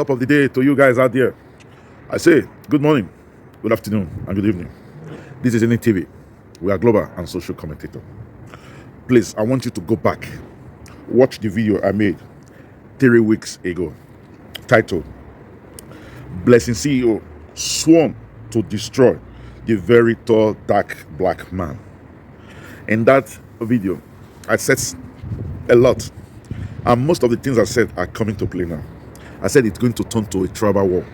top of the day to you guys out there. I say good morning, good afternoon, and good evening. This is TV. We are global and social commentator. Please, I want you to go back, watch the video I made 3 weeks ago, titled Blessing CEO Sworn to Destroy the Very Tall Dark Black Man. In that video, I said a lot, and most of the things I said are coming to play now. I said it's going to turn to a tribal war.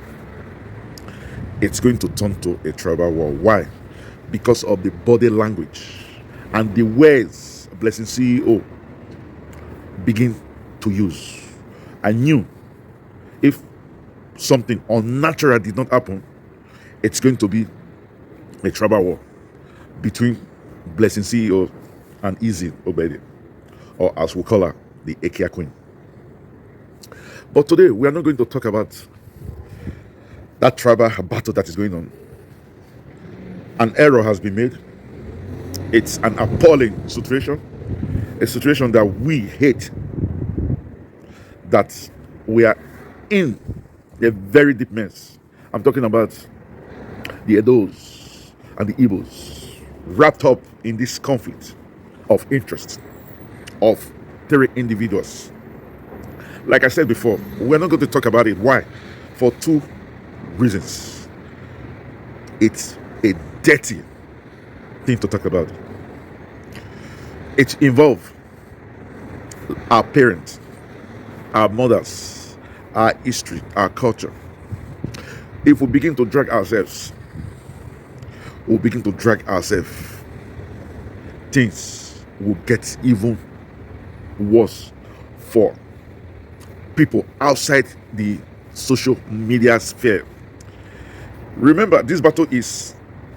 It's going to turn to a tribal war. Why? Because of the body language and the words Blessing CEO begin to use. I knew if something unnatural did not happen, it's going to be a tribal war between Blessing CEO and Izzy Rita, or as we call her, the Akia Queen. But today we are not going to talk about that tribal battle that is going on. An error has been made. It's an appalling situation, a situation that we hate, that we are in a very deep mess. I'm talking about the Edos and the Igbos wrapped up in this conflict of interest of 3 individuals. Like I said before, we're not going to talk about it. Why? For 2 reasons. It's a dirty thing to talk about. It involves our parents, our mothers, our history, our culture. If we begin to drag ourselves, things will get even worse for people outside the social media sphere. Remember, this battle is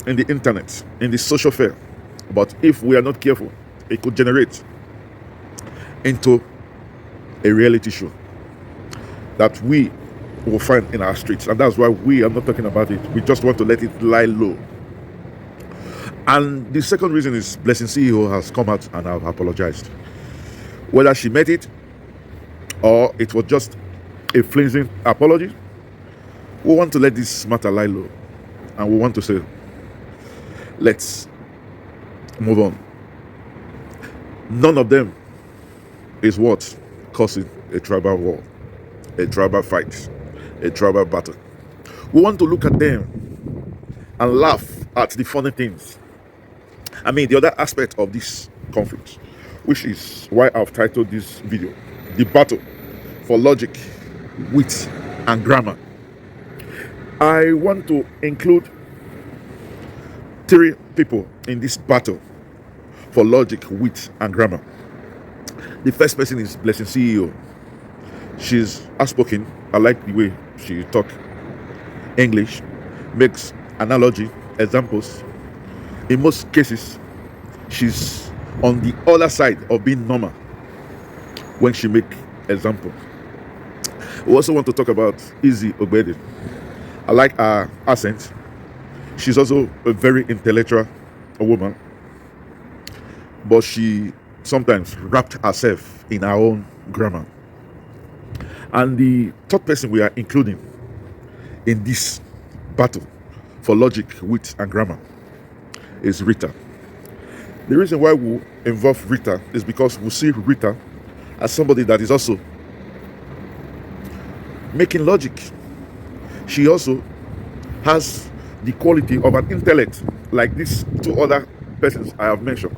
in the internet, in the social sphere. But if we are not careful, it could generate into a reality show that we will find in our streets. And that's why we are not talking about it. We just want to let it lie low. And the second reason is Blessing CEO has come out and have apologized. Whether she meant it or it was just a flimsy apology, we want to let this matter lie low. And we want to say, let's move on. None of them is what causing a tribal war, a tribal fight, a tribal battle. We want to look at them and laugh at the funny things. I mean, the other aspect of this conflict, which is why I've titled this video, The Battle for Logic, Wit, and Grammar. I want to include 3 people in this battle for logic, wit, and grammar. The first person is Blessing CEO. She's outspoken. I like the way she talks English, makes analogy, examples. In most cases, she's on the other side of being normal when she makes examples. We also want to talk about Izzy Rita. I like her accent. She's also a very intellectual woman, but she sometimes wrapped herself in her own grammar. And the third person we are including in this battle for logic, wit, and grammar is Rita. The reason why we involve Rita is because we see Rita as somebody that is also making logic. She also has the quality of an intellect like these 2 other persons I have mentioned.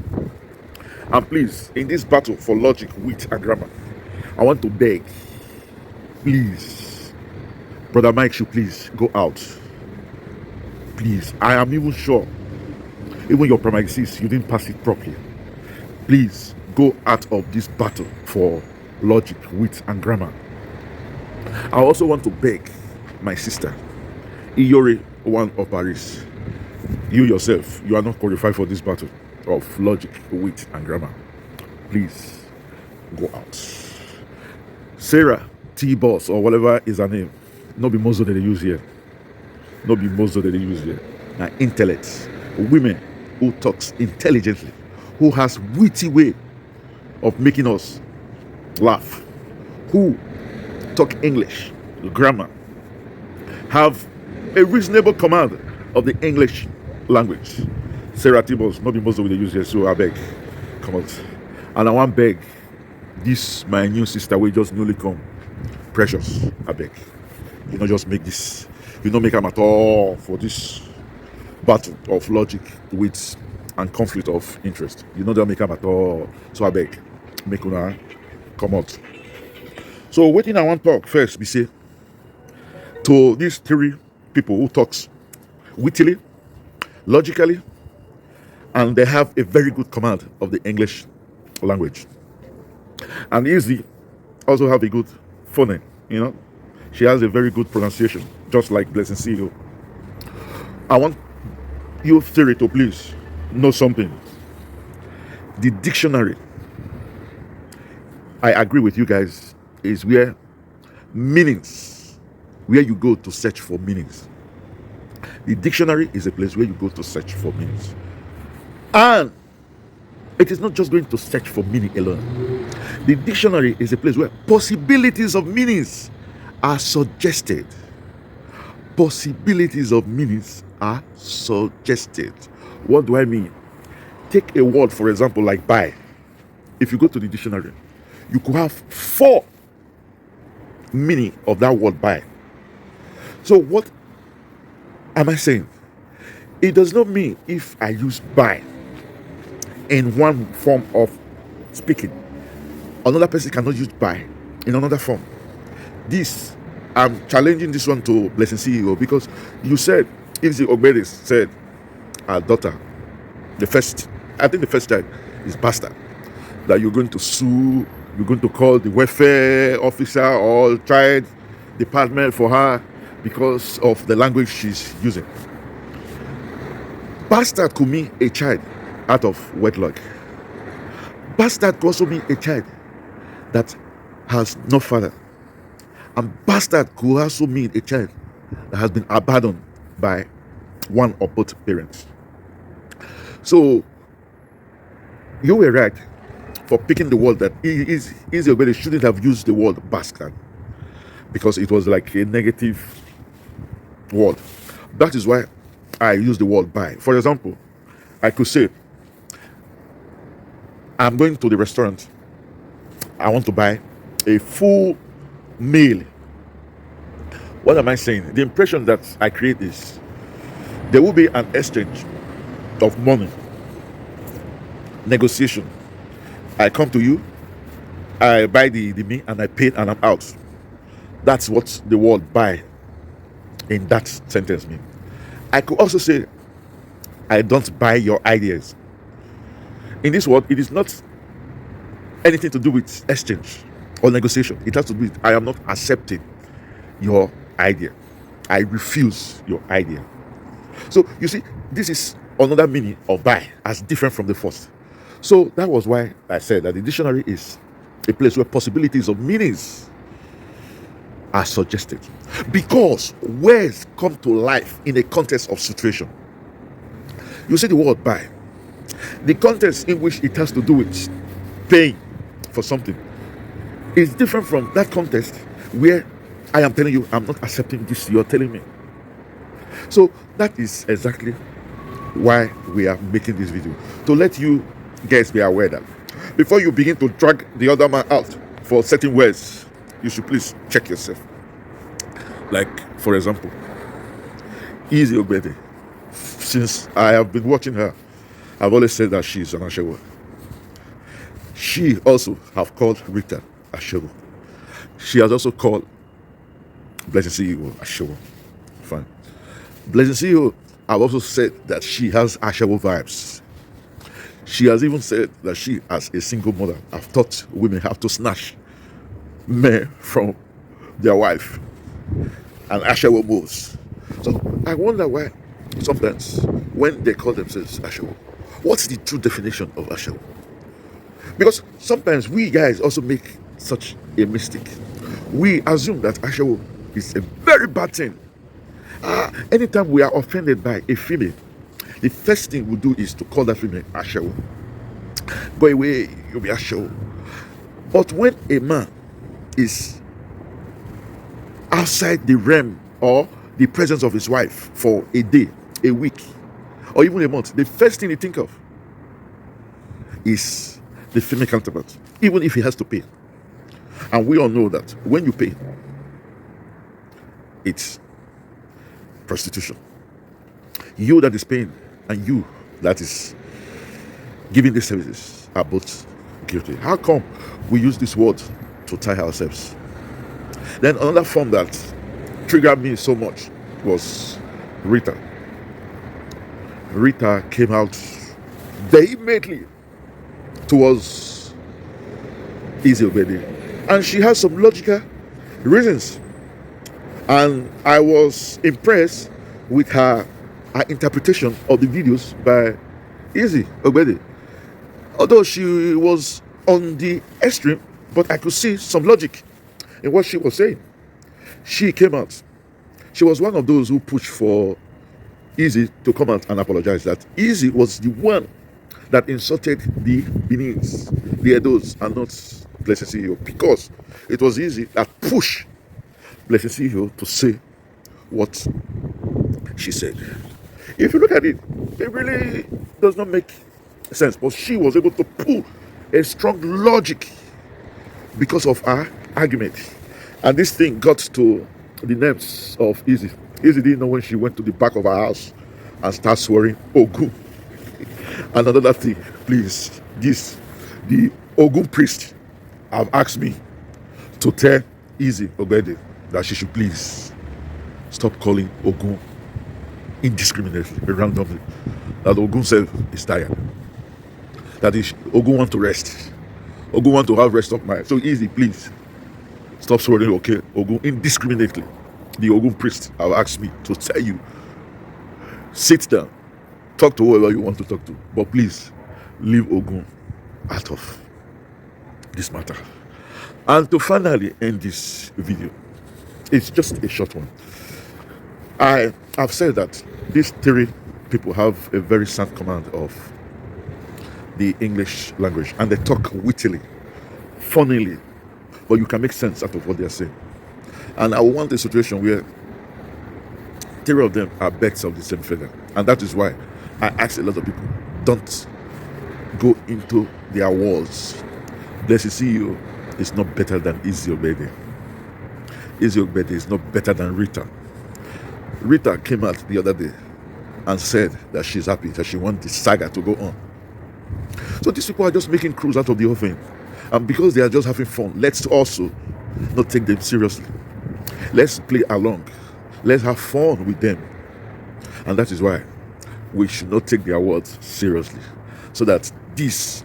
And please, in this battle for logic, wit, and grammar, I want to beg, please, Brother Mike should please go out. Please, I am even sure, even your primary 6, you didn't pass it properly. Please, go out of this battle for logic, wit, and grammar. I also want to beg my sister, Iyori, one of Paris. You yourself, you are not qualified for this battle of logic, wit, and grammar. Please, go out. Sarah T. Boss, or whatever is her name, no be Mozo that they use here. No be Mozo that they use here. Now, intellect. Women who talks intelligently, who has witty way of making us laugh, who talk English, grammar, have a reasonable command of the English language. Sarah Tibos, not be most of they use here, so I beg, come out. And I want beg this my new sister, we just newly come, Precious, I beg. You not just make this, you not make them at all for this battle of logic, wits, and conflict of interest. You know, don't make them at all. So I beg, make una come out. So waiting I want talk first, we say to these three people who talks wittily, logically, and they have a very good command of the English language. And Izzy also have a good phoneme, you know. She has a very good pronunciation, just like Blessing CEO. I want you three to please know something. The dictionary, I agree with you guys, is where meanings, where you go to search for meanings. The dictionary is a place where you go to search for meanings. And it is not just going to search for meaning alone. The dictionary is a place where possibilities of meanings are suggested. Possibilities of meanings are suggested. What do I mean? Take a word, for example, like buy. If you go to the dictionary, you could have 4 meaning of that word buy. So what am I saying? It does not mean if I use buy in one form of speaking, another person cannot use buy in another form. This, I'm challenging this one to Blessing CEO, because you said, Izzy Rita said her daughter, the first child is bastard, that you're going to sue, you're going to call the welfare officer or child department for her because of the language she's using. Bastard could mean a child out of wedlock. Bastard could also mean a child that has no father. And bastard could also mean a child that has been abandoned by one or both parents. So you were right for picking the word that Izzy Rita shouldn't have used the word bastard, because it was like a negative word. That is why I use the word buy. For example, I could say, I'm going to the restaurant, I want to buy a full meal. What am I saying? The impression that I create is there will be an exchange of money, negotiation. I come to you, I buy the meal, and I pay, and I'm out. That's what the word buy in that sentence means. I could also say, I don't buy your ideas. In this word, it is not anything to do with exchange or negotiation. It has to do with, I am not accepting your idea. I refuse your idea. So you see, this is another meaning of buy, as different from the first. So that was why I said that the dictionary is a place where possibilities of meanings are suggested, because words come to life in a context of situation. You see the word buy, the context in which it has to do with paying for something is different from that context where I am telling you, I'm not accepting this you're telling me. So that is exactly why we are making this video, to let you guys be aware that before you begin to drag the other man out for certain words, you should please check yourself. Like, for example, Izzy Rita. Since I have been watching her, I've always said that she's an Ashewo. She also have called Rita Ashewo. She has also called Blessing CEO Ashewo. Fine. Blessing CEO, I've also said that she has Ashewo vibes. She has even said that she, as a single mother, have taught women how to snatch men from their wife and Ashewo moves. So I wonder why sometimes when they call themselves Ashewo, what's the true definition of Ashewo? Because sometimes we guys also make such a mistake. We assume that Ashewo is a very bad thing. Anytime we are offended by a female, the first thing we do is to call that female Ashewo. Go away, you'll be Ashewo. But when a man is outside the realm or the presence of his wife for a day, a week, or even a month, the first thing he think of is the female counterpart, even if he has to pay. And we all know that when you pay, it's prostitution. You that is paying and you that is giving the services are both guilty. How come we use this word to tie ourselves? Then another form that triggered me so much was Rita. Rita came out vehemently towards Izzy, and she has some logical reasons. And I was impressed with her interpretation of the videos by Izzy Rita. Although she was on the extreme, but I could see some logic in what she was saying. She came out. She was one of those who pushed for Izzy to come out and apologize. That Izzy was the one that insulted the Benins, the Edos, and not Blessed CEO, because it was Izzy that pushed Blessed CEO to say what she said. If you look at it, it really does not make sense. But she was able to pull a strong logic because of her argument. And this thing got to the nerves of Izzy. Izzy didn't know when she went to the back of her house and started swearing Ogun. And another thing, please, the Ogun priest have asked me to tell Izzy Rita that she should please stop calling Ogun indiscriminately, randomly. That Ogun self is tired. That is, Ogun want to rest. Ogun want to have rest of mind. So Izzy, please stop swearing, okay, Ogun indiscriminately. The Ogun priest have asked me to tell you, sit down, talk to whoever you want to talk to, but please leave Ogun out of this matter. And to finally end this video, it's just a short one. I have said that these three people have a very sound command of the English language, and they talk wittily, funnily, but you can make sense out of what they are saying. And I want a situation where three of them are birds of the same feather, and that is why I ask a lot of people, don't go into their walls. Blessed CEO is not better than Izzy Rita. Izzy Rita is not better than Rita. Rita came out the other day and said that she's happy, that she wants the saga to go on. So these people are just making crews out of the whole thing. And because they are just having fun, let's also not take them seriously. Let's play along. Let's have fun with them. And that is why we should not take their words seriously. So that this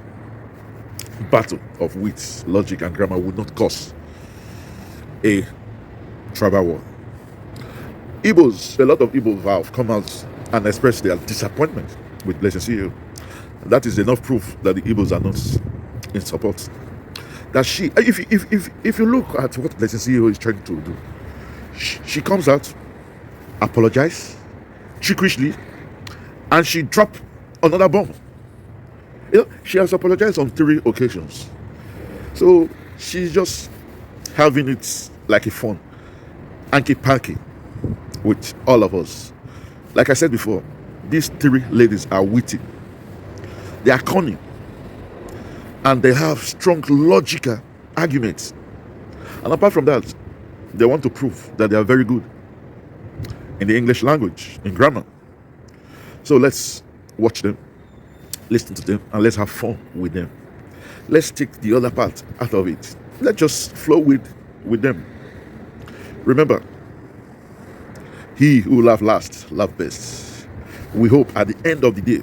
battle of wit, logic, and grammar would not cause a tribal war. Igbos, a lot of Igbos have come out and expressed their disappointment with Blessed CEO. That is enough proof that the Igbos are not in support. That she, if you look at what Blessed CEO is trying to do, she comes out, apologize, chickishly, and she dropped another bomb. You know, she has apologized on 3 occasions. So she's just having it like a fun, hanky-panky with all of us. Like I said before, these 3 ladies are witty. They are cunning. And they have strong logical arguments. And apart from that, they want to prove that they are very good in the English language, in grammar. So let's watch them, listen to them, and let's have fun with them. Let's take the other part out of it. Let's just flow with them. Remember, he who laughs last, laughs best. We hope at the end of the day,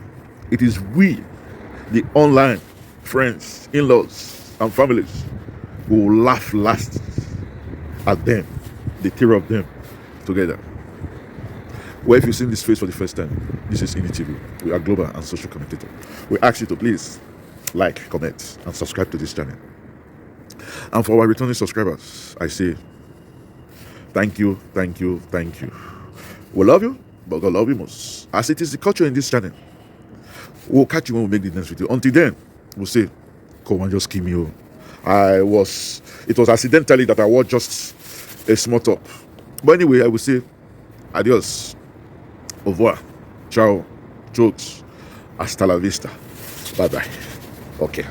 it is we, the online friends, in-laws, and families, who will laugh last at them, the 3 of them together. Well, if you've seen this face for the first time, this is Ini TV. We are global and social commentator. We ask you to please like, comment, and subscribe to this channel. And for our returning subscribers, I say thank you, thank you, thank you. We love you, but God love you most. As it is the culture in this channel, we'll catch you when we make the next video. Until then, we'll say, come and just kill me. It was accidentally that I was just a small top. But anyway, I will say, Adios. Au revoir. Ciao. Jokes. Hasta la vista. Bye bye. Okay.